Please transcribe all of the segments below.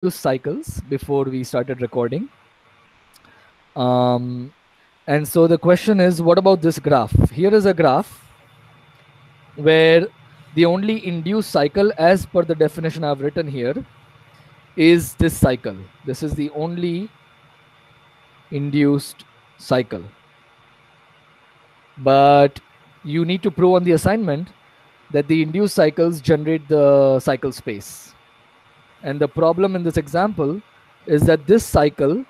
induced cycles before we started recording. And so the question is, what about this graph? Here is a graph where the only induced cycle, as per the definition I've written here, is this cycle. This is the only induced cycle. But you need to prove on the assignment that the induced cycles generate the cycle space. And the problem in this example is that this cycle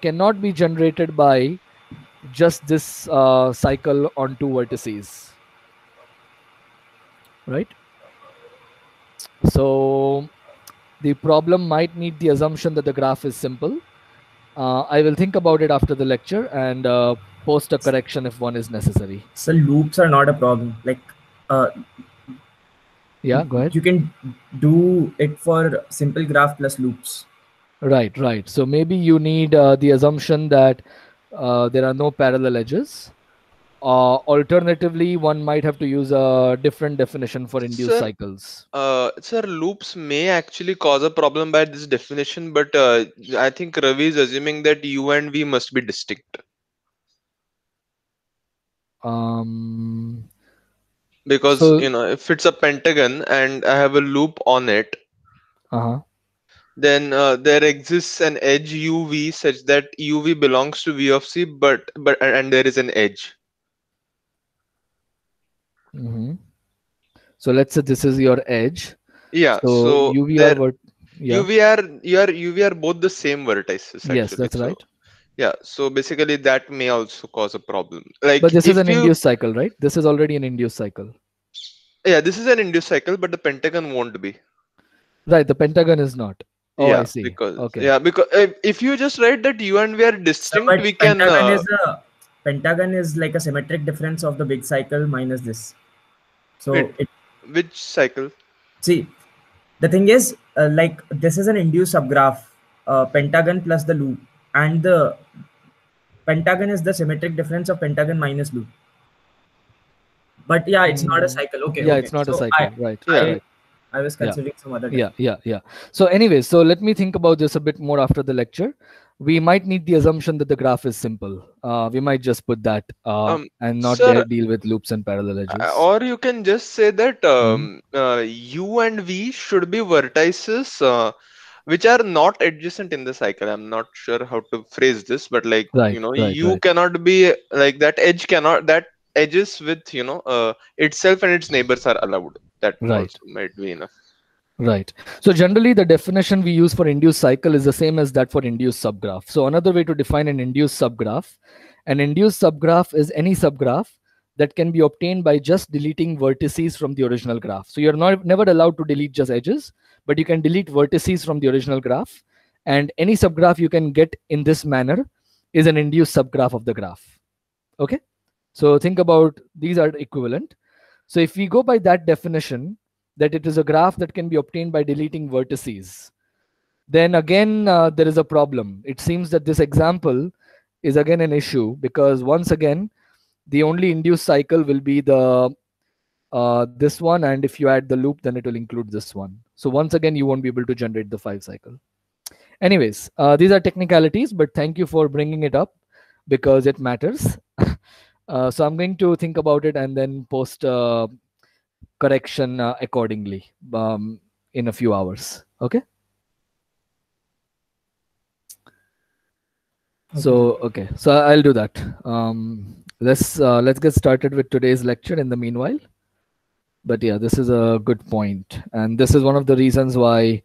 cannot be generated by just this cycle on two vertices, right? So the problem might need the assumption that the graph is simple. I will think about it after the lecture and post a correction if one is necessary. So loops are not a problem. Like, yeah, go ahead. You can do it for simple graph plus loops. Right, right. So maybe you need the assumption that there are no parallel edges. Alternatively, one might have to use a different definition for induced cycles. Sir, loops may actually cause a problem by this definition, but I think Ravi is assuming that U and V must be distinct. Because so, if it's a pentagon and I have a loop on it, then there exists an edge UV such that UV belongs to V of C, and there is an edge. So let's say this is your edge. Yeah. So UV are both the same vertices. Actually. Yes, that's right. Yeah. So basically, that may also cause a problem. Like, but this is an induced cycle, right? This is already an induced cycle. Yeah, this is an induced cycle, but the pentagon won't be. Right. The pentagon is not. Oh, yeah, I see. Because okay. Because if you just write that U and V are distinct, so, we can. Pentagon is like a symmetric difference of the big cycle minus this. So which cycle? See, the thing is, like this is an induced subgraph, pentagon plus the loop, and the pentagon is the symmetric difference of pentagon minus loop. But yeah, it's not a cycle. Okay. Yeah, okay. It's not a cycle. Right. I was considering some other. Yeah. So anyways, so let me think about this a bit more after the lecture. We might need the assumption that the graph is simple. We might just put that and not deal with loops and parallel edges. Or you can just say that U and V should be vertices which are not adjacent in the cycle. I'm not sure how to phrase this, but like U cannot be like that edge cannot that edges with itself and its neighbors are allowed. That also might be enough. Right. So generally the definition we use for induced cycle is the same as that for induced subgraph. So another way to define an induced subgraph is any subgraph that can be obtained by just deleting vertices from the original graph. So you're never allowed to delete just edges, but you can delete vertices from the original graph. And any subgraph you can get in this manner is an induced subgraph of the graph. Okay. So think about these are equivalent. So if we go by that definition, that it is a graph that can be obtained by deleting vertices, then again there is a problem. It seems that this example is again an issue because once again the only induced cycle will be the this one, and if you add the loop then it will include this one. So once again you won't be able to generate the 5 cycle. Anyways, these are technicalities, but thank you for bringing it up because it matters. So I'm going to think about it and then post correction accordingly in a few hours. Okay. So I'll do that. Let's get started with today's lecture in the meanwhile. But yeah, this is a good point, and this is one of the reasons why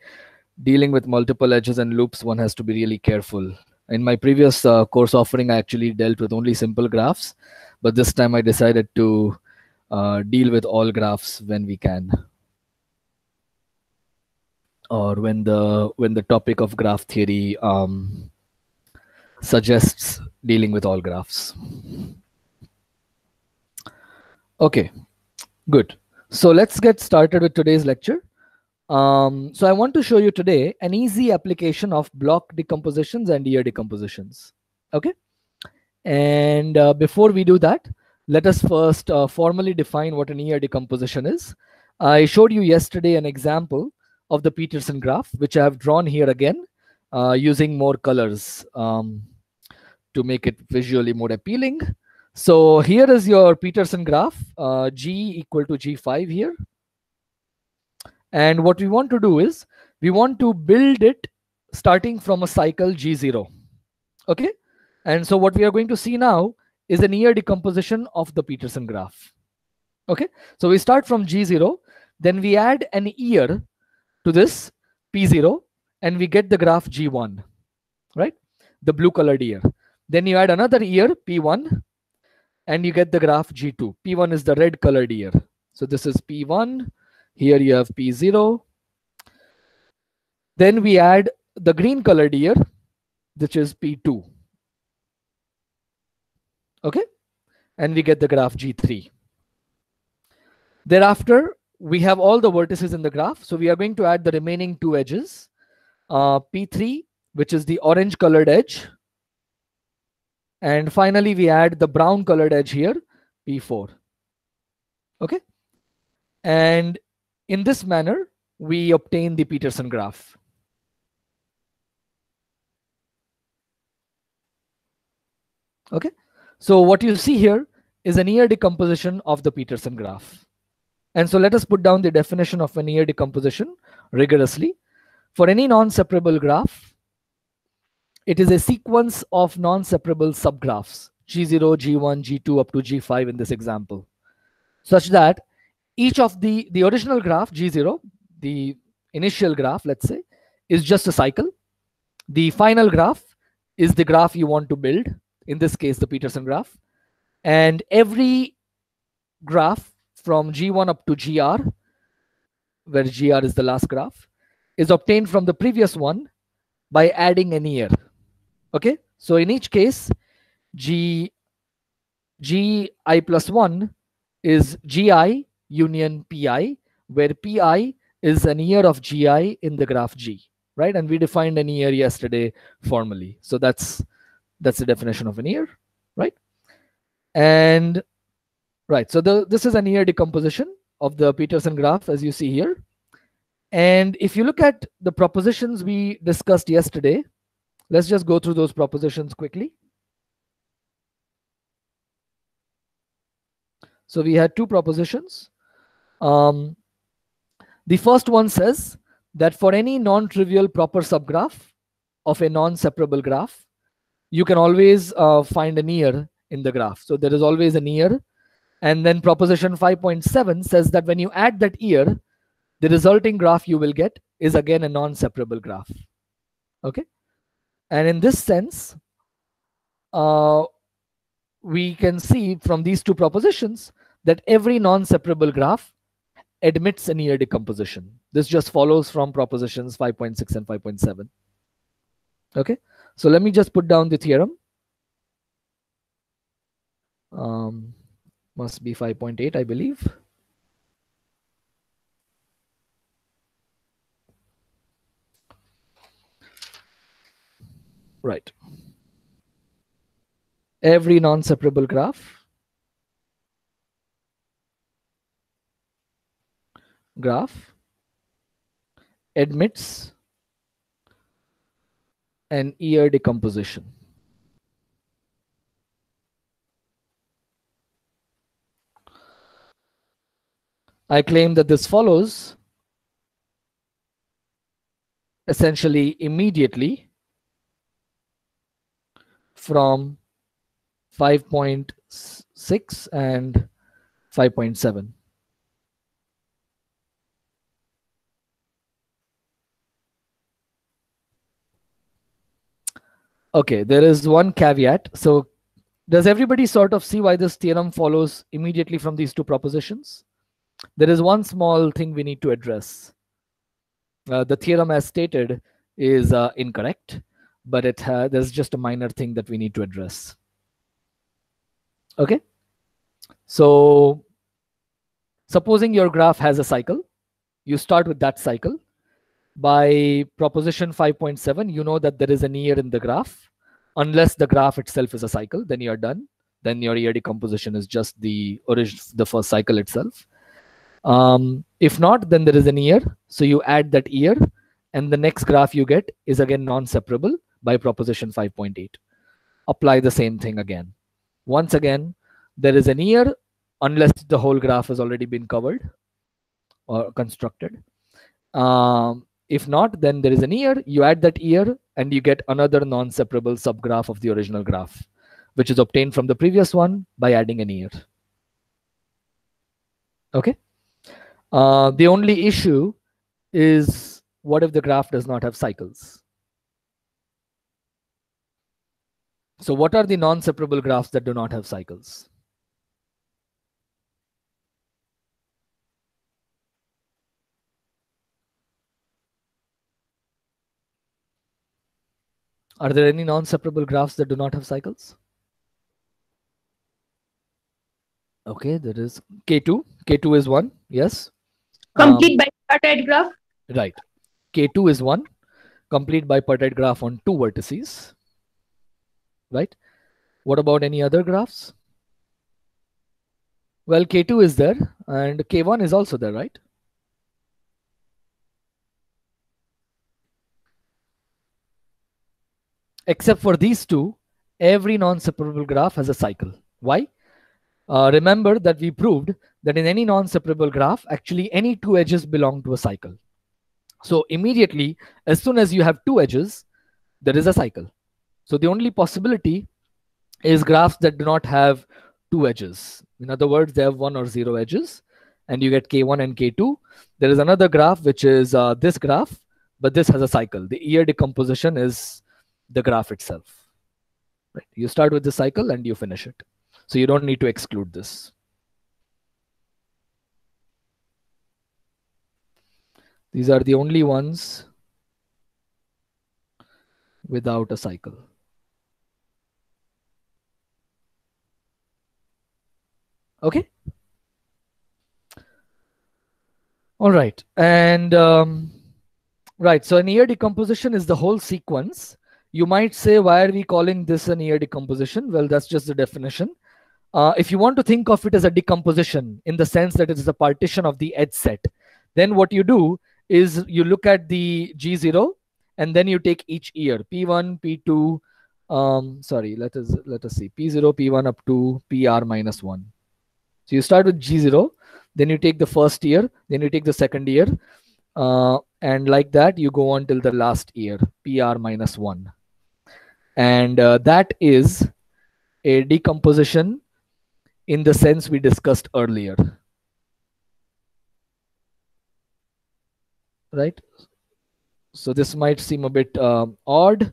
dealing with multiple edges and loops one has to be really careful. In my previous course offering, I actually dealt with only simple graphs, but this time I decided to deal with all graphs when we can, or when the topic of graph theory suggests dealing with all graphs. Okay, good. So let's get started with today's lecture. So I want to show you today an easy application of block decompositions and year decompositions. Okay, and before we do that, let us first formally define what an year decomposition is. I showed you yesterday an example of the Peterson graph, which I have drawn here again using more colors to make it visually more appealing. So here is your Peterson graph, G equal to G5 here. And what we want to do is we want to build it starting from a cycle G0. Okay. And so what we are going to see now is an year decomposition of the Peterson graph. Okay. So we start from G0, then we add an year to this P0 and we get the graph G1, right? The blue colored year. Then you add another year P1 and you get the graph G2. P1 is the red colored year. So this is P1. Here you have P0. Then we add the green colored year, which is P2. Okay. And we get the graph G3. Thereafter, we have all the vertices in the graph. So we are going to add the remaining two edges. P3, which is the orange colored edge. And finally, we add the brown colored edge here, P4. Okay. And in this manner, we obtain the Peterson graph. Okay. So what you see here is an year decomposition of the Peterson graph. And so let us put down the definition of an year decomposition rigorously. For any non-separable graph, it is a sequence of non-separable subgraphs, G0, G1, G2 up to G5 in this example, such that each of the original graph, G0, the initial graph, let's say, is just a cycle. The final graph is the graph you want to build, in this case, the Peterson graph. And every graph from G1 up to GR, where GR is the last graph, is obtained from the previous one by adding an year. Okay, so in each case, Gi plus 1 is Gi union Pi, where Pi is an year of Gi in the graph G, right? And we defined an year yesterday formally. So that's the definition of an year, right? And right, so this is an year decomposition of the Peterson graph, as you see here. And if you look at the propositions we discussed yesterday, let's just go through those propositions quickly. So we had two propositions. The first one says that for any non-trivial proper subgraph of a non-separable graph, you can always find an year in the graph. So there is always an year. And then proposition 5.7 says that when you add that year, the resulting graph you will get is again a non-separable graph. Okay. And in this sense, we can see from these two propositions that every non-separable graph admits an year decomposition. This just follows from propositions 5.6 and 5.7. Okay. So let me just put down the theorem. Must be 5.8, I believe. Right. Every non-separable graph admits an year decomposition. I claim that this follows essentially immediately from 5.6 and 5.7. Okay, there is one caveat. So does everybody sort of see why this theorem follows immediately from these two propositions? There is one small thing we need to address. The theorem as stated is incorrect, but there's just a minor thing that we need to address. Okay. So supposing your graph has a cycle, you start with that cycle. By proposition 5.7, you know that there is an year in the graph. Unless the graph itself is a cycle, then you're done. Then your year decomposition is just the first cycle itself. If not, then there is an year. So you add that year, and the next graph you get is again non-separable by proposition 5.8. Apply the same thing again. Once again, there is an year unless the whole graph has already been covered or constructed. If not, then there is an year. You add that year, and you get another non-separable subgraph of the original graph, which is obtained from the previous one by adding an year. Okay. The only issue is, what if the graph does not have cycles? So what are the non-separable graphs that do not have cycles? Are there any non-separable graphs that do not have cycles? Okay, there is K2. K2 is one, yes. Complete bipartite graph. Right. K2 is one, complete bipartite graph on two vertices. Right. What about any other graphs? Well, K2 is there, and K1 is also there, right? Except for these two, every non-separable graph has a cycle. Why? Remember that we proved that in any non-separable graph, actually any two edges belong to a cycle. So immediately, as soon as you have two edges, there is a cycle. So the only possibility is graphs that do not have two edges. In other words, they have 1 or 0 edges, and you get K1 and K2. There is another graph, which is this graph, but this has a cycle. The year decomposition is the graph itself. Right? You start with the cycle and you finish it. So you don't need to exclude this. These are the only ones without a cycle. Okay. All right. And right. So an year decomposition is the whole sequence. You might say, why are we calling this an year decomposition? Well, that's just the definition. If you want to think of it as a decomposition in the sense that it is a partition of the edge set, then what you do is you look at the G0 and then you take each year, P1, P2, sorry, let us see, P0, P1 up to PR minus 1. So you start with G0, then you take the first year, then you take the second year, and like that you go on till the last year, PR minus 1. And that is a decomposition in the sense we discussed earlier. Right? So this might seem a bit odd,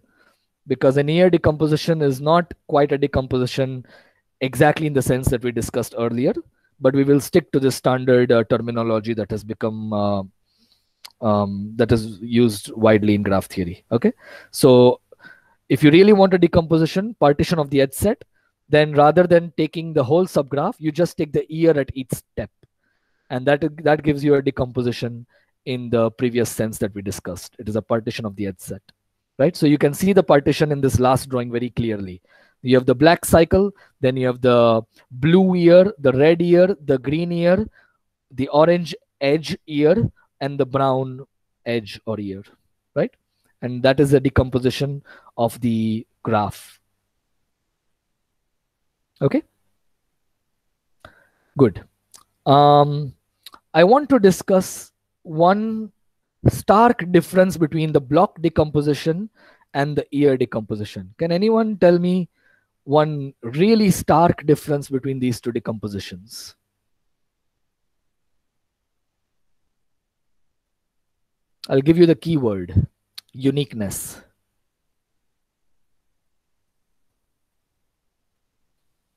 because a year decomposition is not quite a decomposition exactly in the sense that we discussed earlier, but we will stick to the standard terminology that has become that is used widely in graph theory. Okay, so if you really want a decomposition, partition of the edge set, then rather than taking the whole subgraph, you just take the year at each step, and that gives you a decomposition in the previous sense that we discussed. It is a partition of the edge set, right? So you can see the partition in this last drawing very clearly. You have the black cycle, then you have the blue year, the red year, the green year, the orange edge year, and the brown edge or year, right? And that is a decomposition of the graph. Okay, good. I want to discuss one stark difference between the block decomposition and the year decomposition. Can anyone tell me one really stark difference between these two decompositions? I'll give you the keyword: uniqueness.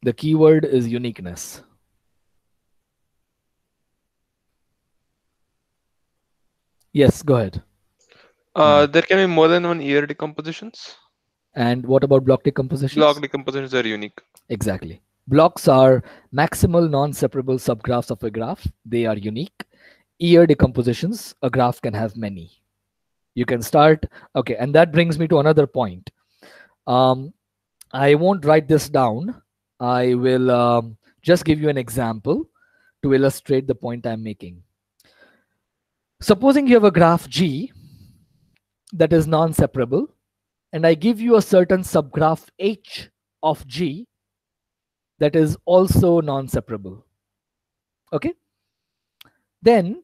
The keyword is uniqueness. Yes, go ahead. There can be more than one year decompositions. And what about block decompositions? Block decompositions are unique. Exactly. Blocks are maximal non-separable subgraphs of a graph. They are unique. Year decompositions, a graph can have many. You can start, okay, and that brings me to another point. I won't write this down. I will just give you an example to illustrate the point I'm making. Supposing you have a graph G that is non-separable, and I give you a certain subgraph H of G that is also non-separable. Okay? Then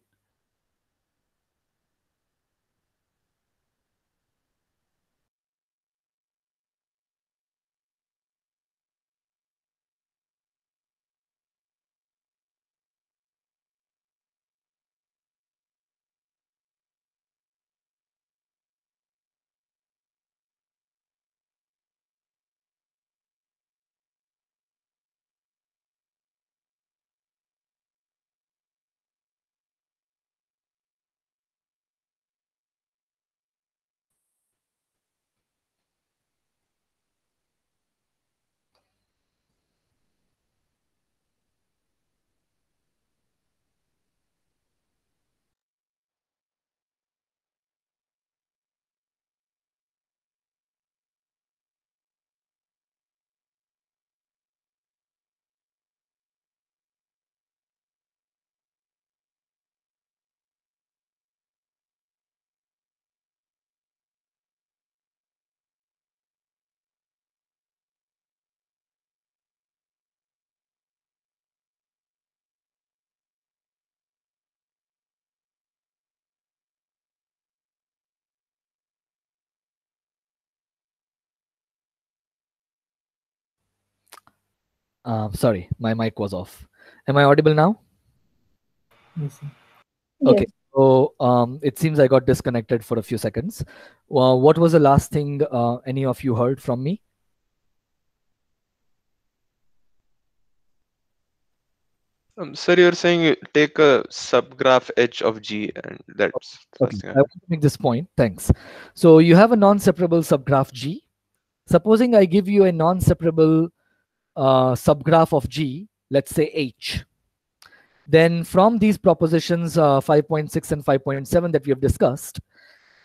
sorry, my mic was off. Am I audible now? Yes. Okay. Yes. So it seems I got disconnected for a few seconds. What was the last thing any of you heard from me? Sir, you're saying you take a subgraph H of G, and that's the Okay. first thing I want to make this point. Thanks. So you have a non-separable subgraph G. Supposing I give you a non-separable subgraph of G, let's say H. Then from these propositions 5.6 and 5.7 that we have discussed,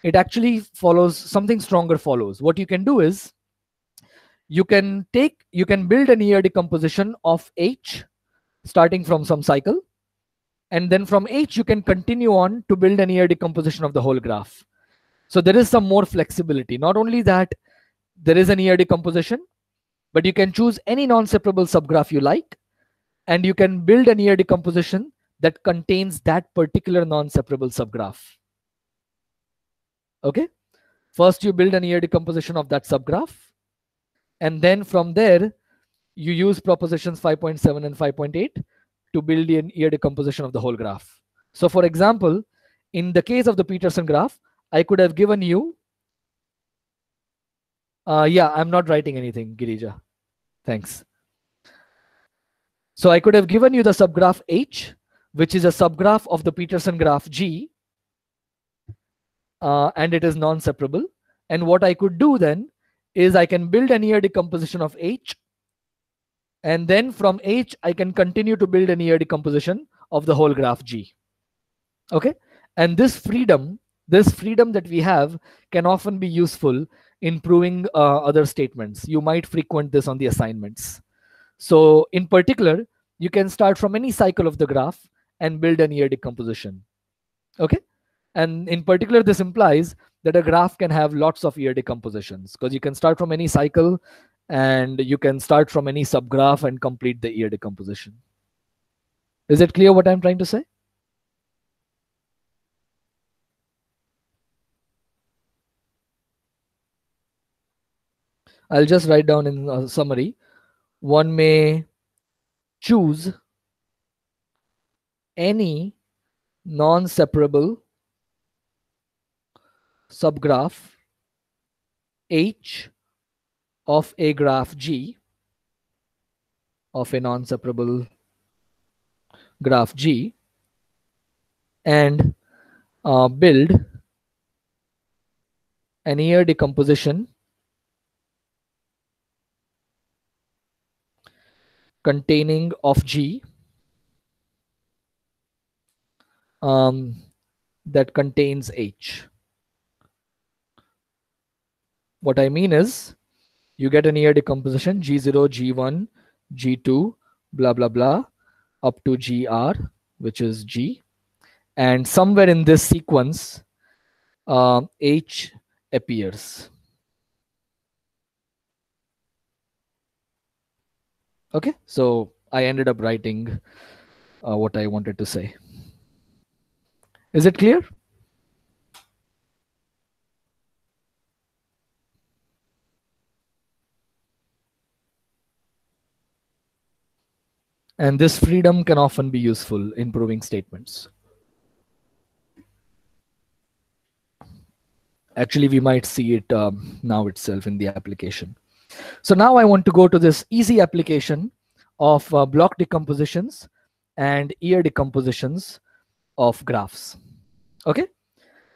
it actually follows something stronger follows. What you can do is you can build an ER decomposition of H starting from some cycle, and then from H you can continue on to build an ER decomposition of the whole graph. So there is some more flexibility. Not only that there is an ER decomposition, but you can choose any non-separable subgraph you like, and you can build an ER decomposition that contains that particular non-separable subgraph. Okay, first you build an ER decomposition of that subgraph, and then from there you use propositions 5.7 and 5.8 to build an ER decomposition of the whole graph. So for example, in the case of the Peterson graph, I could have given you yeah, I'm not writing anything, Girija. Thanks. So I could have given you the subgraph H, which is a subgraph of the Peterson graph G, and it is non-separable. And what I could do then is I can build an ER decomposition of H, and then from H I can continue to build an ER decomposition of the whole graph G. Okay, and this freedom that we have can often be useful in proving other statements. You might frequent this on the assignments. So in particular, you can start from any cycle of the graph and build an ER decomposition. Okay, and in particular this implies that a graph can have lots of ER decompositions, because you can start from any cycle and you can start from any subgraph and complete the ER decomposition. Is it clear what I'm trying to say? I'll just write down in a summary. One may choose any non-separable subgraph H of a graph G, of a non-separable graph G, and build an ER decomposition containing of G that contains H. What I mean is, you get an ER decomposition G0, G1, G2, blah, blah, blah, up to GR, which is G. and somewhere in this sequence, H appears. Okay, so I ended up writing what I wanted to say. Is it clear? And this freedom can often be useful in proving statements. Actually, we might see it now itself in the application. So now I want to go to this easy application of block decompositions and year decompositions of graphs. Okay,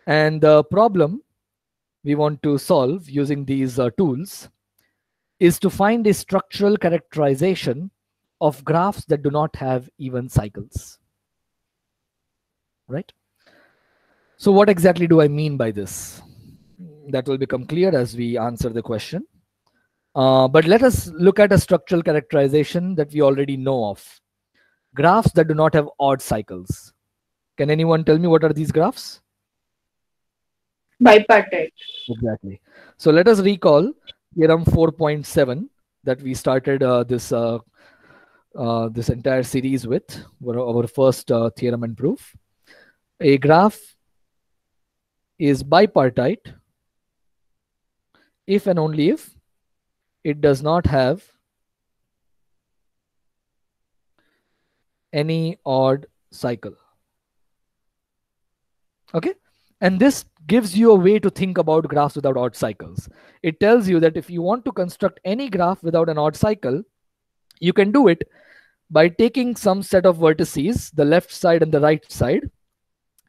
and the problem we want to solve using these tools is to find a structural characterization of graphs that do not have even cycles. Right? So what exactly do I mean by this? That will become clear as we answer the question. But let us look at a structural characterization that we already know of. Graphs that do not have odd cycles. Can anyone tell me what are these graphs? Bipartite. Exactly. So let us recall theorem 4.7 that we started this entire series with, our first theorem and proof. A graph is bipartite if and only if it does not have any odd cycle. Okay, and this gives you a way to think about graphs without odd cycles. It tells you that if you want to construct any graph without an odd cycle, you can do it by taking some set of vertices, the left side and the right side,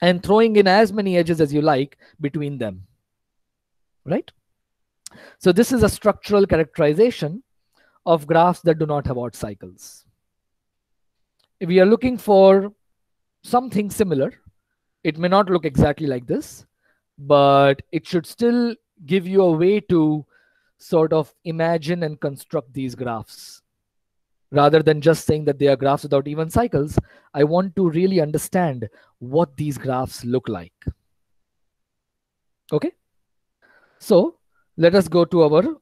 and throwing in as many edges as you like between them. Right? So this is a structural characterization of graphs that do not have odd cycles. If we are looking for something similar, it may not look exactly like this, but it should still give you a way to sort of imagine and construct these graphs. Rather than just saying that they are graphs without even cycles, I want to really understand what these graphs look like. Okay? So let us go to our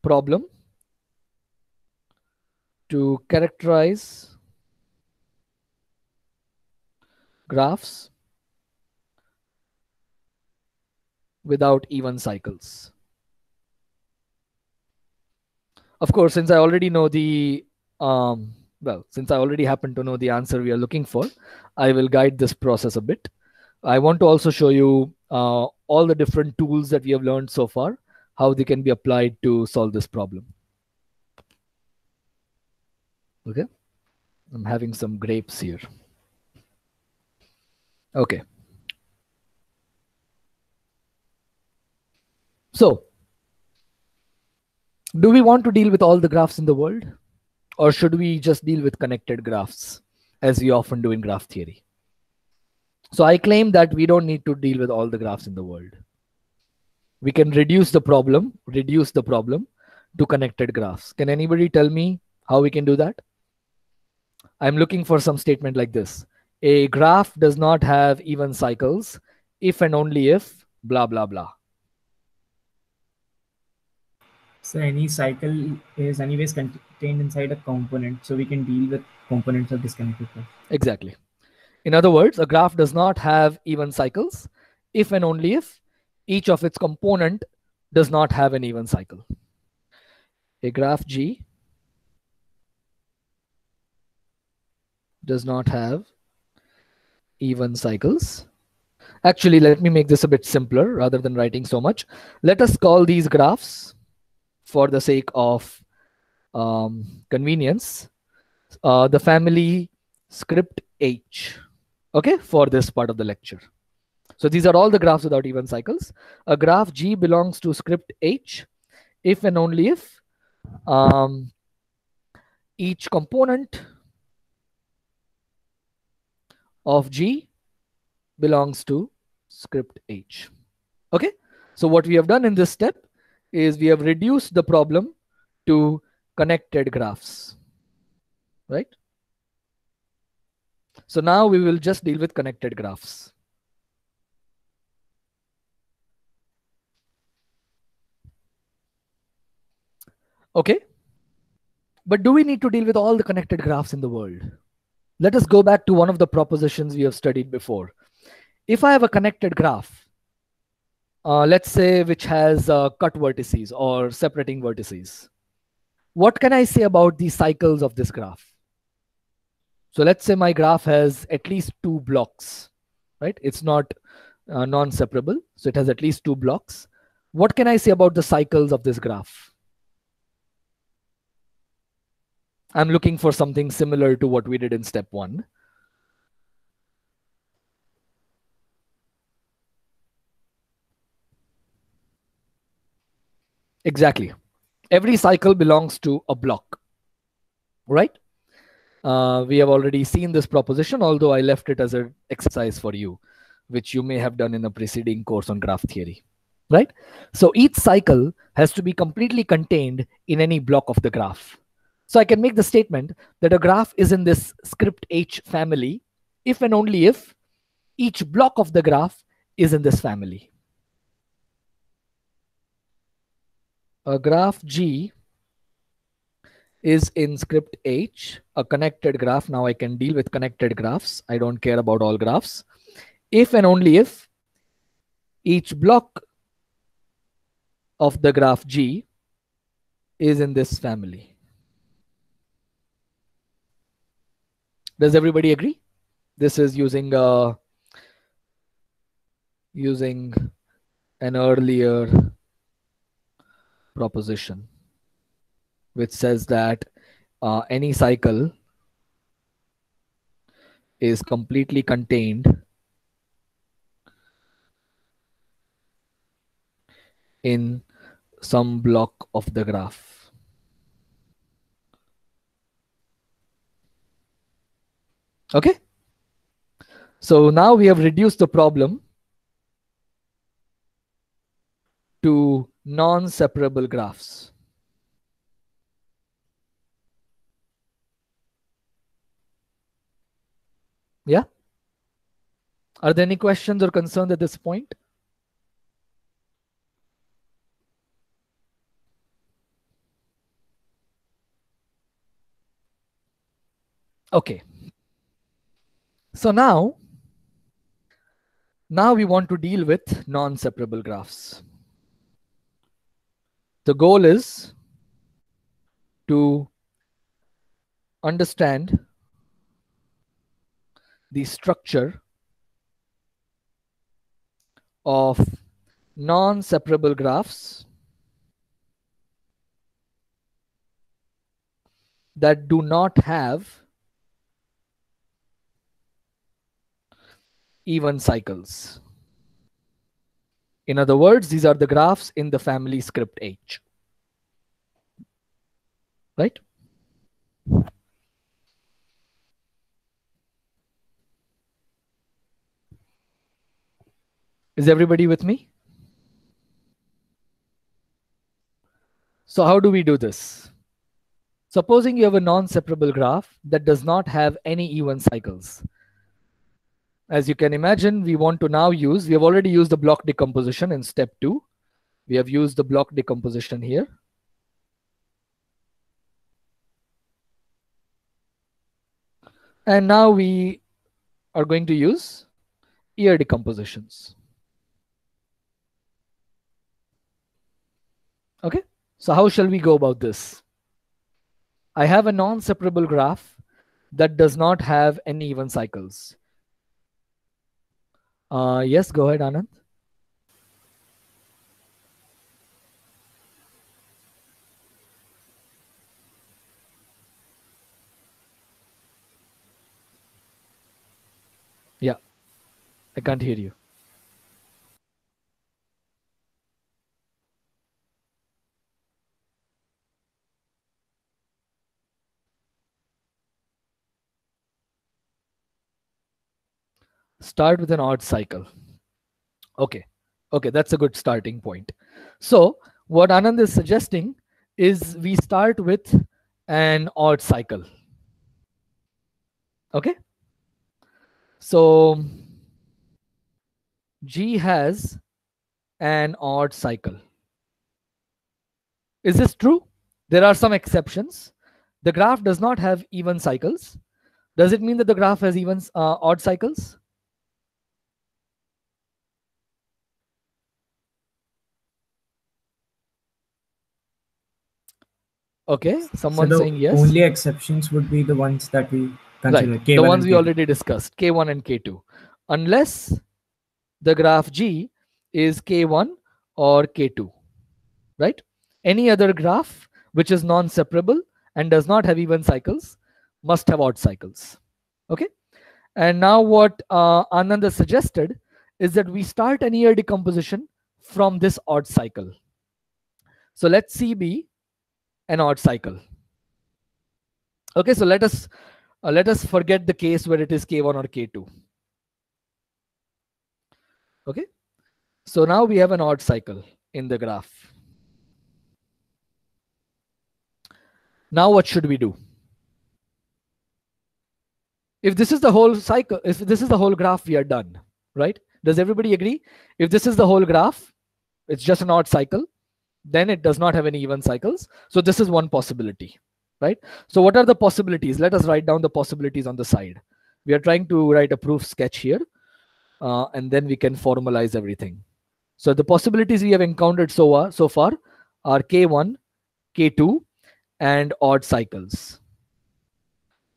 problem to characterize graphs without even cycles. Of course, since I already know the since I already happen to know the answer we are looking for, I will guide this process a bit. I want to also show you all the different tools that we have learned so far, how they can be applied to solve this problem. Okay, I'm having some grapes here. Okay. So, do we want to deal with all the graphs in the world? Or should we just deal with connected graphs, as we often do in graph theory? So I claim that we don't need to deal with all the graphs in the world. We can reduce the problem to connected graphs. Can anybody tell me how we can do that? I'm looking for some statement like this. A graph does not have even cycles if and only if blah, blah, blah. So any cycle is anyways contained inside a component, so we can deal with components of disconnected graph. Exactly. In other words, a graph does not have even cycles if and only if each of its component does not have an even cycle. A graph G does not have even cycles. Actually, let me make this a bit simpler rather than writing so much. Let us call these graphs, for the sake of convenience, the family script H. Okay, for this part of the lecture. So these are all the graphs without even cycles. A graph G belongs to script H if and only if each component of G belongs to script H. Okay, so what we have done in this step is we have reduced the problem to connected graphs, right? So now we will just deal with connected graphs. Okay. But do we need to deal with all the connected graphs in the world? Let us go back to one of the propositions we have studied before. If I have a connected graph, let's say which has cut vertices or separating vertices, what can I say about the cycles of this graph? So let's say my graph has at least 2 blocks, right? It's not non-separable, so it has at least 2 blocks. What can I say about the cycles of this graph? I'm looking for something similar to what we did in step 1. Exactly. Every cycle belongs to a block, right? We have already seen this proposition, although I left it as an exercise for you, which you may have done in a preceding course on graph theory, right? So each cycle has to be completely contained in any block of the graph. So I can make the statement that a graph is in this script H family if and only if each block of the graph is in this family. A graph G is in script H, a connected graph. Now I can deal with connected graphs. I don't care about all graphs. If and only if each block of the graph G is in this family. Does everybody agree? This is using an earlier proposition which says that any cycle is completely contained in some block of the graph. Okay. So now we have reduced the problem to non-separable graphs. Yeah. Are there any questions or concerns at this point? Okay. So now we want to deal with non-separable graphs. The goal is to understand the structure of non-separable graphs that do not have even cycles. In other words, these are the graphs in the family script H. Right? Is everybody with me? So how do we do this? Supposing you have a non-separable graph that does not have any even cycles. As you can imagine, we want to now use, we have already used the block decomposition in step 2. We have used the block decomposition here. And now we are going to use ear decompositions. Okay, so how shall we go about this? I have a non-separable graph that does not have any even cycles. Yes, go ahead, Anand. Yeah, I can't hear you. Start with an odd cycle. Okay, that's a good starting point. So what Anand is suggesting is we start with an odd cycle. Okay, so G has an odd cycle. Is this true? There are some exceptions. The graph does not have even cycles. Does it mean that the graph has even odd cycles? Okay, someone so saying yes. Only exceptions would be the ones that we consider. Right, K1 the ones and we K2. already discussed, K1 and K2. Unless the graph G is K1 or K2, right? Any other graph which is non-separable and does not have even cycles must have odd cycles. Okay. And now what Ananda suggested is that we start an ER decomposition from this odd cycle. So let C be an odd cycle. Okay, so let us forget the case where it is K1 or K2. Okay, so now we have an odd cycle in the graph. Now what should we do? If this is the whole cycle, if this is the whole graph, we are done, right? Does everybody agree? If this is the whole graph, it's just an odd cycle, then it does not have any even cycles. So this is one possibility, right? So what are the possibilities? Let us write down the possibilities on the side. We are trying to write a proof sketch here, and then we can formalize everything. So the possibilities we have encountered so far are K1, K2, and odd cycles.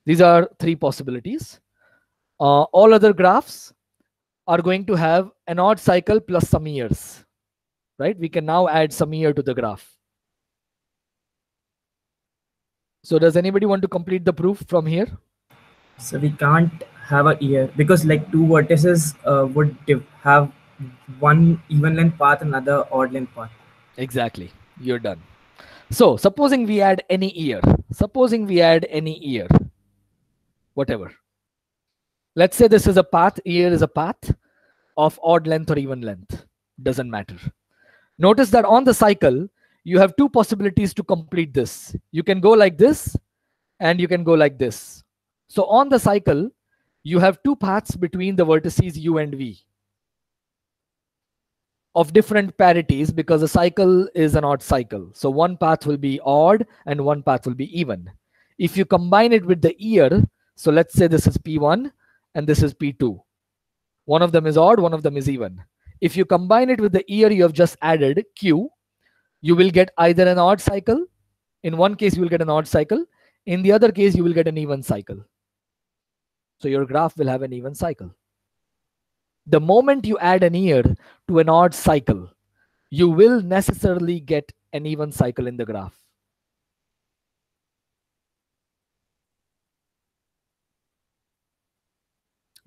These are three possibilities. All other graphs are going to have an odd cycle plus some years, right? We can now add some year to the graph. So does anybody want to complete the proof from here? So we can't have a year because like two vertices would have one even length path, another odd length path. Exactly, you're done. So supposing we add any year, whatever. Let's say this is a path, year is a path of odd length or even length, doesn't matter. Notice that on the cycle, you have two possibilities to complete this. You can go like this and you can go like this. So on the cycle, you have two paths between the vertices U and V of different parities because the cycle is an odd cycle. So one path will be odd and one path will be even. If you combine it with the year, so let's say this is P1 and this is P2. One of them is odd, one of them is even. If you combine it with the year you have just added, Q, you will get either an odd cycle. In one case, you will get an odd cycle. In the other case, you will get an even cycle. So your graph will have an even cycle. The moment you add an year to an odd cycle, you will necessarily get an even cycle in the graph.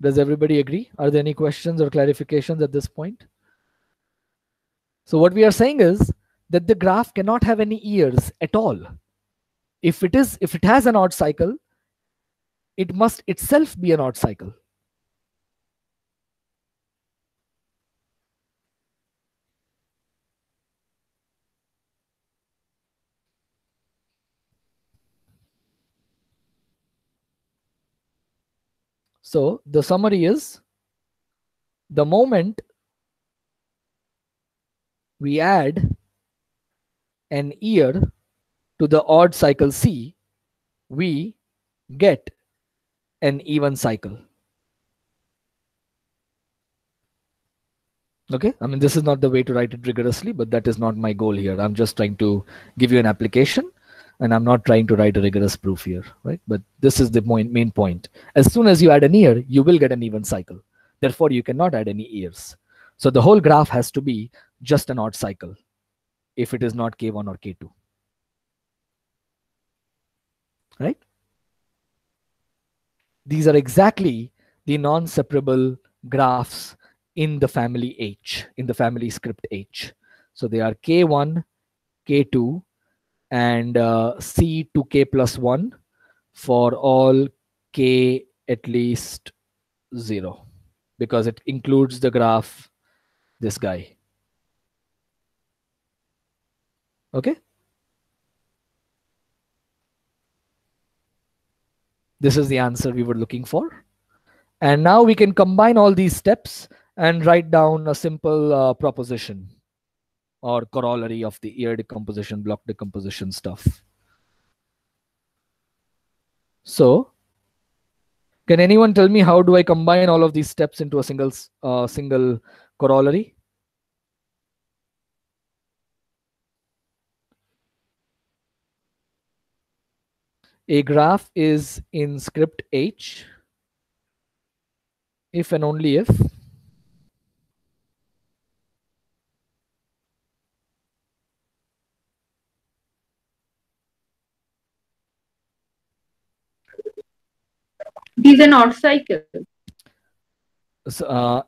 Does everybody agree? Are there any questions or clarifications at this point? So what we are saying is that the graph cannot have any years at all. If it has an odd cycle, it must itself be an odd cycle. So the summary is, the moment we add an year to the odd cycle C, we get an even cycle. Okay, I mean, this is not the way to write it rigorously, but that is not my goal here. I'm just trying to give you an application, and I'm not trying to write a rigorous proof here, right? But this is the main point. As soon as you add an year, you will get an even cycle. Therefore, you cannot add any years. So the whole graph has to be just an odd cycle if it is not K1 or K2. Right? These are exactly the non-separable graphs in the family H, in the family script H. So they are K1, K2, and C to K plus 1 for all K at least 0, because it includes the graph, this guy. Okay? This is the answer we were looking for. And now we can combine all these steps and write down a simple proposition or corollary of the ear decomposition, block decomposition stuff. So can anyone tell me how do I combine all of these steps into a single corollary? A graph is in script H if and only if These are not cycle. so,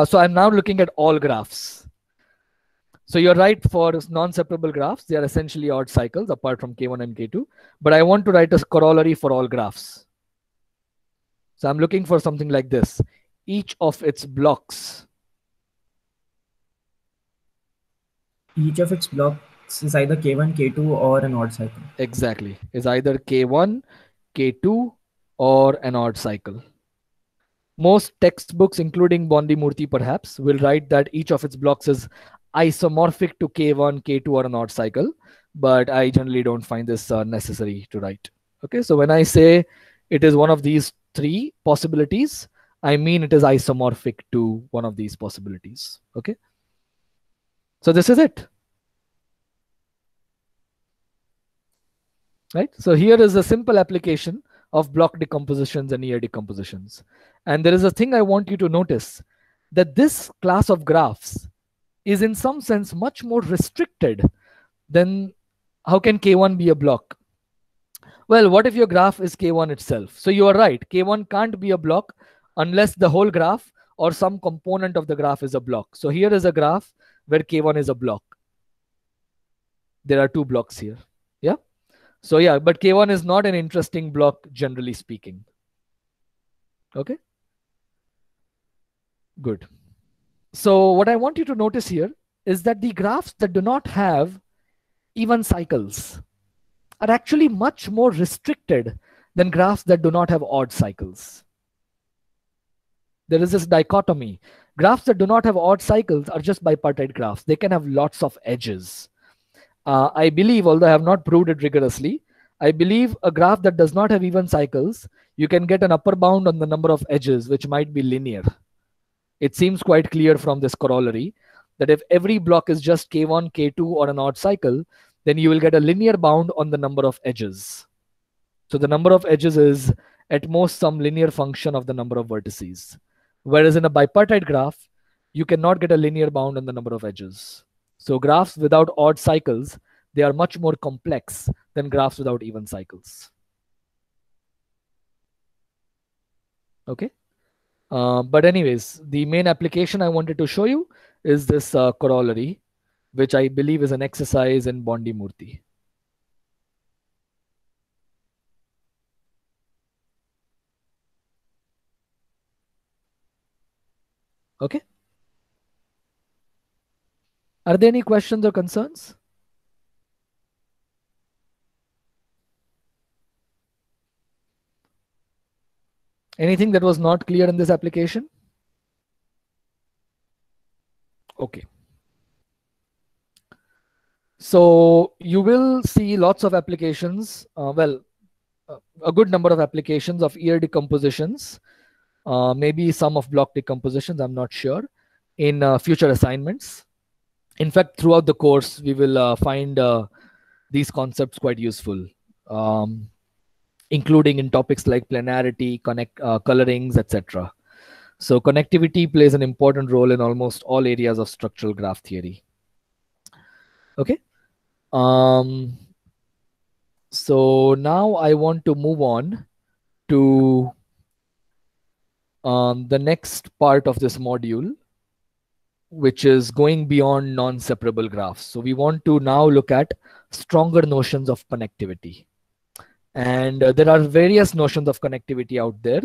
so I'm now looking at all graphs. So you're right, for non-separable graphs, they are essentially odd cycles apart from K1 and K2. But I want to write a corollary for all graphs. So I'm looking for something like this. Each of its blocks. Each of its blocks is either K1, K2 or an odd cycle. Exactly. Is either K1, K2 or an odd cycle. Most textbooks, including Bondi Murthy perhaps, will write that each of its blocks is isomorphic to K1, K2 or an odd cycle. But I generally don't find this necessary to write. Okay, so when I say it is one of these three possibilities, I mean it is isomorphic to one of these possibilities. Okay, so this is it. Right, so here is a simple application of block decompositions and ER decompositions. And there is a thing I want you to notice, that this class of graphs is in some sense much more restricted than how can K1 be a block? Well, what if your graph is K1 itself? So you are right, K1 can't be a block unless the whole graph or some component of the graph is a block. So here is a graph where K1 is a block. There are two blocks here. Yeah. So yeah, but K1 is not an interesting block, generally speaking. Okay. Good. So what I want you to notice here is that the graphs that do not have even cycles are actually much more restricted than graphs that do not have odd cycles. There is this dichotomy. Graphs that do not have odd cycles are just bipartite graphs. They can have lots of edges. I believe, although I have not proved it rigorously, I believe a graph that does not have even cycles, you can get an upper bound on the number of edges, which might be linear. It seems quite clear from this corollary that if every block is just K1, K2 or an odd cycle, then you will get a linear bound on the number of edges. So the number of edges is at most some linear function of the number of vertices. Whereas in a bipartite graph, you cannot get a linear bound on the number of edges. So graphs without odd cycles, they are much more complex than graphs without even cycles. Okay. But anyways, the main application I wanted to show you is this corollary, which I believe is an exercise in Bondi Murthy. Okay. Are there any questions or concerns? Anything that was not clear in this application? Okay. So you will see lots of applications, a good number of applications of ER decompositions, maybe some of block decompositions, I'm not sure, in future assignments. In fact, throughout the course, we will find these concepts quite useful, including in topics like planarity, colorings, etc. So connectivity plays an important role in almost all areas of structural graph theory. Okay. So now I want to move on to the next part of this module, which is going beyond non-separable graphs. So we want to now look at stronger notions of connectivity. And there are various notions of connectivity out there.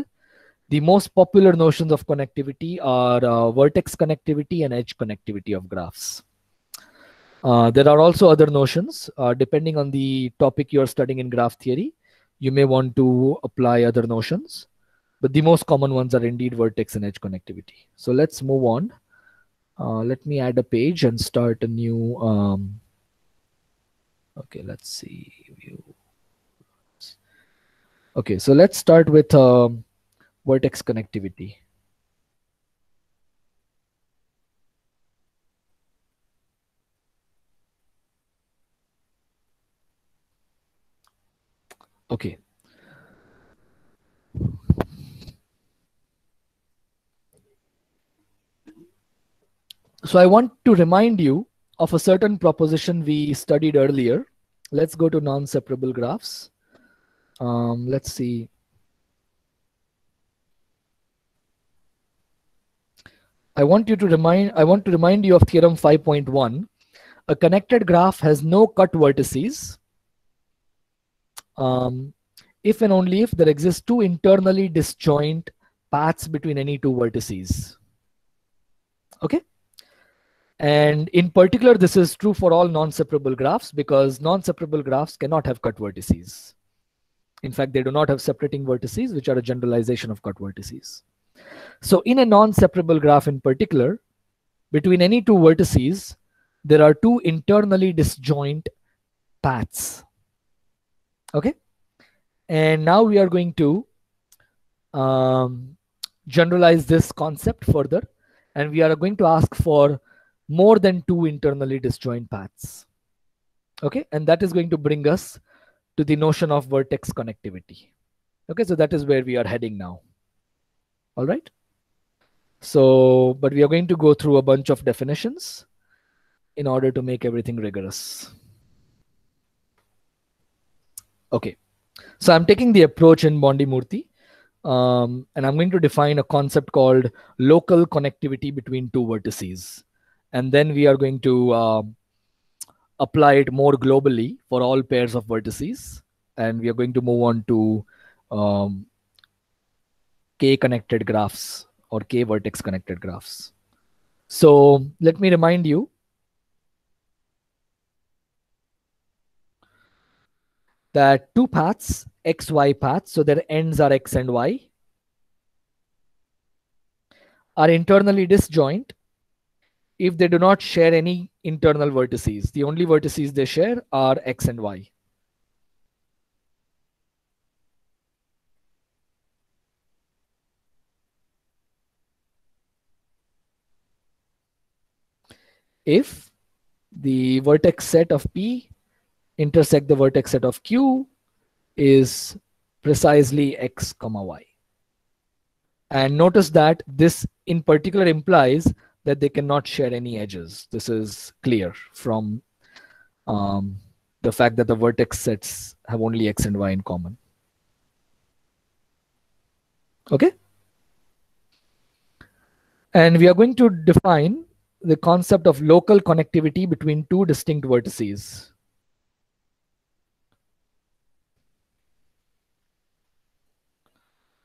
The most popular notions of connectivity are vertex connectivity and edge connectivity of graphs. There are also other notions, depending on the topic you're studying in graph theory. You may want to apply other notions, but the most common ones are indeed vertex and edge connectivity. So let's move on. Let me add a page and start a new. Okay, let's see. View. Okay, so let's start with vertex connectivity. Okay. So I want to remind you of a certain proposition we studied earlier. Let's go to non-separable graphs. Let's see. I want to remind you of theorem 5.1. A connected graph has no cut vertices if and only if there exist two internally disjoint paths between any two vertices. Okay. And in particular, this is true for all non-separable graphs because non-separable graphs cannot have cut vertices. In fact, they do not have separating vertices, which are a generalization of cut vertices. So in a non-separable graph in particular, between any two vertices, there are two internally disjoint paths. Okay. And now we are going to generalize this concept further. And we are going to ask for more than two internally disjoint paths. Okay. And that is going to bring us to the notion of vertex connectivity. Okay. So that is where we are heading now. All right. So, but we are going to go through a bunch of definitions in order to make everything rigorous. Okay. So I'm taking the approach in Bondimurthy, and I'm going to define a concept called local connectivity between two vertices. And then we are going to apply it more globally for all pairs of vertices. And we are going to move on to K-connected graphs or K-vertex connected graphs. So let me remind you that two paths, XY paths, so their ends are X and Y, are internally disjoint if they do not share any internal vertices. The only vertices they share are X and Y. If the vertex set of P intersect the vertex set of Q is precisely X comma Y. And notice that this in particular implies that they cannot share any edges. This is clear from the fact that the vertex sets have only X and Y in common. Okay. And we are going to define the concept of local connectivity between two distinct vertices.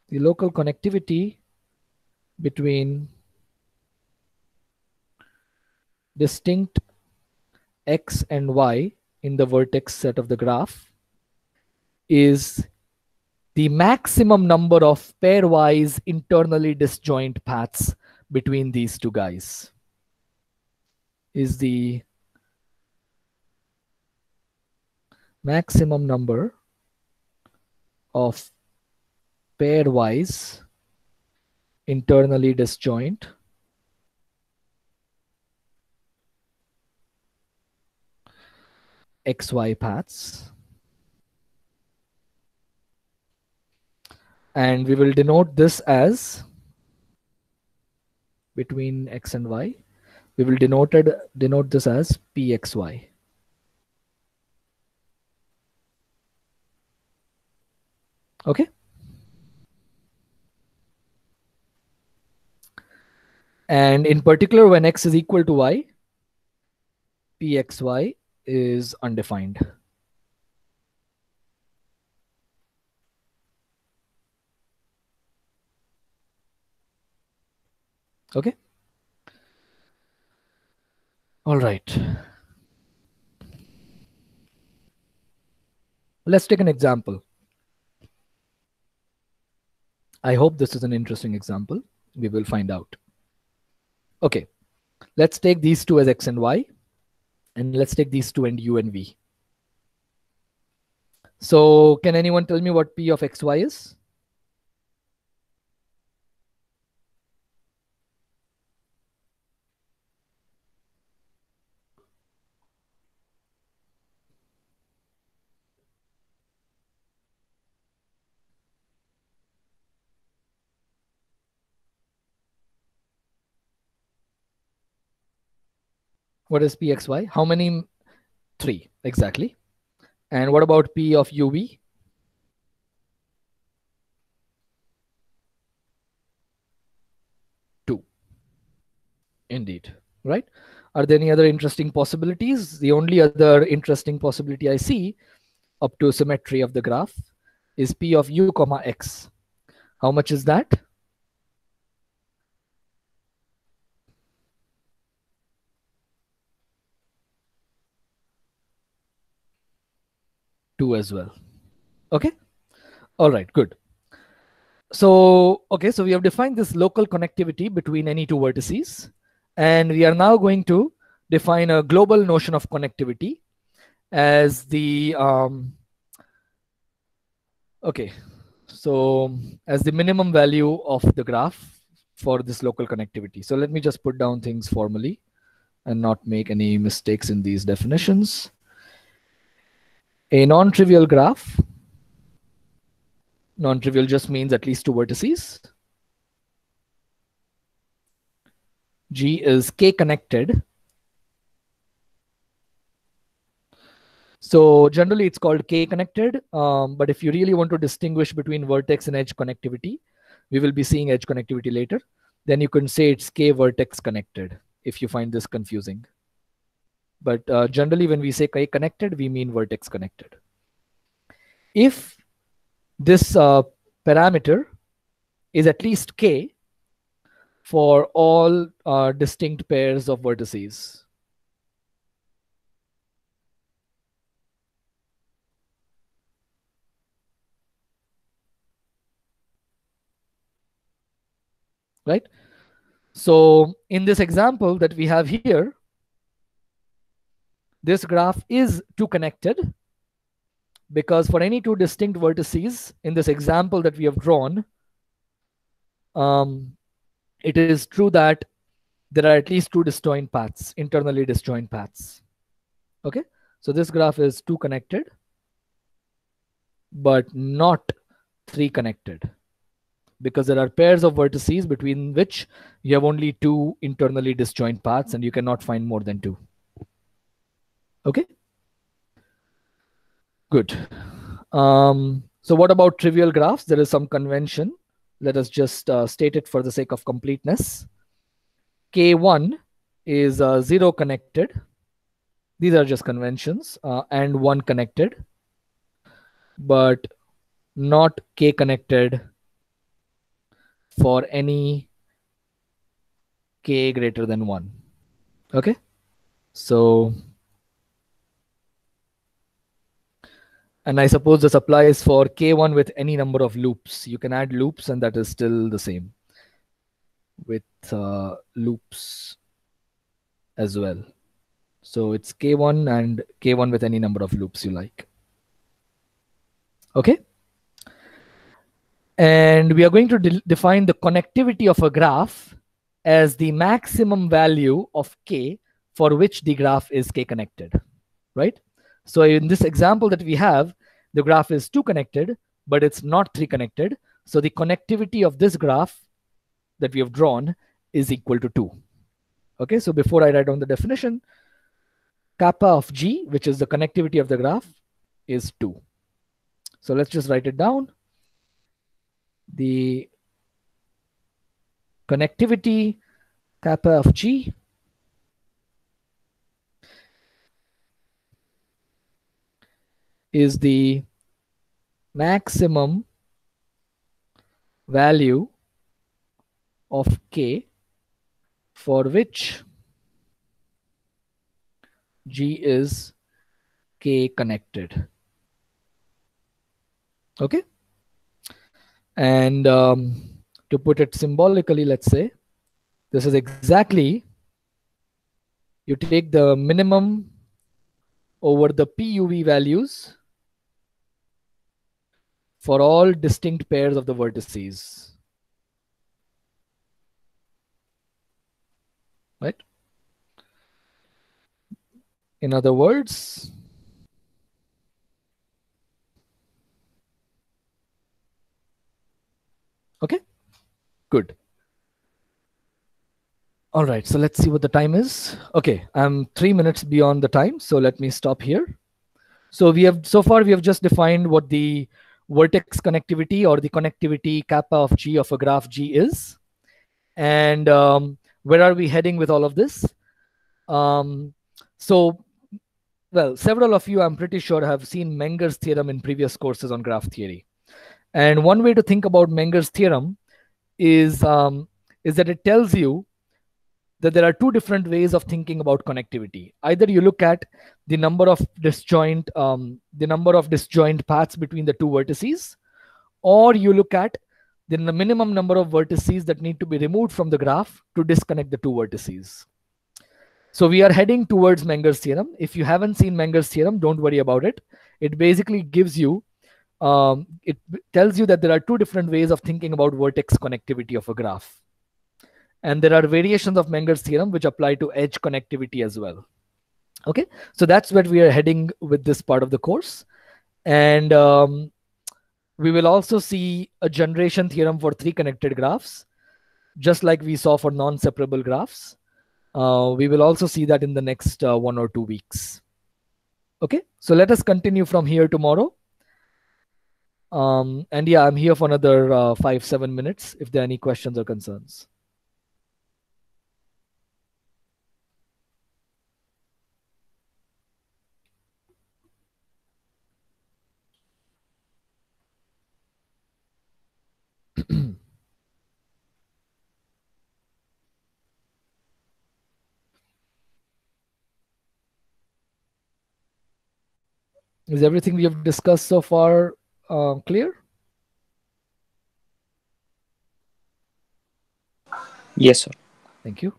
The local connectivity between distinct X and Y in the vertex set of the graph is the maximum number of pairwise internally disjoint paths between these two guys. Is the maximum number of pairwise internally disjoint XY paths. And we will denote this as between X and Y. We will denote this as PXY. Okay. And in particular, when X is equal to Y, PXY is undefined. Okay. All right. Let's take an example. I hope this is an interesting example. We will find out. Okay. Let's take these two as X and Y. And let's take these two and U and V. So can anyone tell me what P of xy is? What is Pxy? How many? 3, exactly. And what about P of uv? Indeed, right? Are there any other interesting possibilities? The only other interesting possibility I see up to symmetry of the graph is P of u comma x. How much is that? 2 as well. Okay. All right, good. So, okay, so we have defined this local connectivity between any two vertices. And we are now going to define a global notion of connectivity as the, okay, so as the minimum value of the graph for this local connectivity. So let me just put down things formally and not make any mistakes in these definitions. A non-trivial graph, non-trivial just means at least two vertices. G is k connected. So generally it's called k connected, but if you really want to distinguish between vertex and edge connectivity, we will be seeing edge connectivity later, then you can say it's k vertex connected if you find this confusing. But generally when we say k connected, we mean vertex connected. If this parameter is at least k for all distinct pairs of vertices, right? So in this example that we have here, this graph is two connected because for any two distinct vertices in this example that we have drawn, it is true that there are at least two disjoint paths, internally disjoint paths. Okay, so this graph is two connected, but not three connected, because there are pairs of vertices between which you have only two internally disjoint paths and you cannot find more than two. Okay, good. So what about trivial graphs? There is some convention. Let us just state it for the sake of completeness. K1 is 0 connected. These are just conventions, and 1 connected, but not k connected for any k greater than 1. Okay, so, and I suppose this applies for K1 with any number of loops. You can add loops and that is still the same with loops as well. So it's K1 and K1 with any number of loops you like. Okay. And we are going to define the connectivity of a graph as the maximum value of K for which the graph is K connected, right? So in this example that we have, the graph is 2 connected, but it's not 3 connected. So the connectivity of this graph that we have drawn is equal to 2. Okay, so before I write down the definition, kappa of G, which is the connectivity of the graph, is 2. So let's just write it down. The connectivity kappa of G is the maximum value of K for which G is K connected. Okay. And to put it symbolically, let's say, this is exactly, you take the minimum over the PUV values for all distinct pairs of the vertices. Right? In other words, okay, good. All right, so let's see what the time is. Okay, I'm 3 minutes beyond the time, so let me stop here. So so far we have just defined what the vertex connectivity or the connectivity kappa of G of a graph G is. And where are we heading with all of this? So, well, several of you, I'm pretty sure, have seen Menger's theorem in previous courses on graph theory. And one way to think about Menger's theorem is that it tells you that there are two different ways of thinking about connectivity. Either you look at the number of disjoint paths between the two vertices, or you look at the minimum number of vertices that need to be removed from the graph to disconnect the two vertices. So we are heading towards Menger's theorem. If you haven't seen Menger's theorem, don't worry about it. It basically gives you, it tells you that there are two different ways of thinking about vertex connectivity of a graph. And there are variations of Menger's theorem which apply to edge connectivity as well. Okay, so that's where we are heading with this part of the course. And we will also see a generation theorem for three connected graphs, just like we saw for non-separable graphs. We will also see that in the next 1 or 2 weeks. Okay, so let us continue from here tomorrow. And yeah, I'm here for another 5-7 minutes if there are any questions or concerns. Is everything we have discussed so far clear? Yes, sir. Thank you.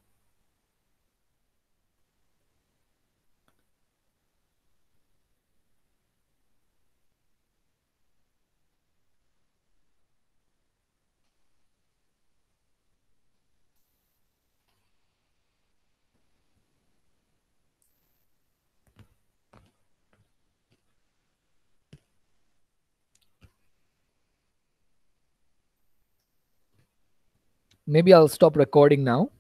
Maybe I'll stop recording now.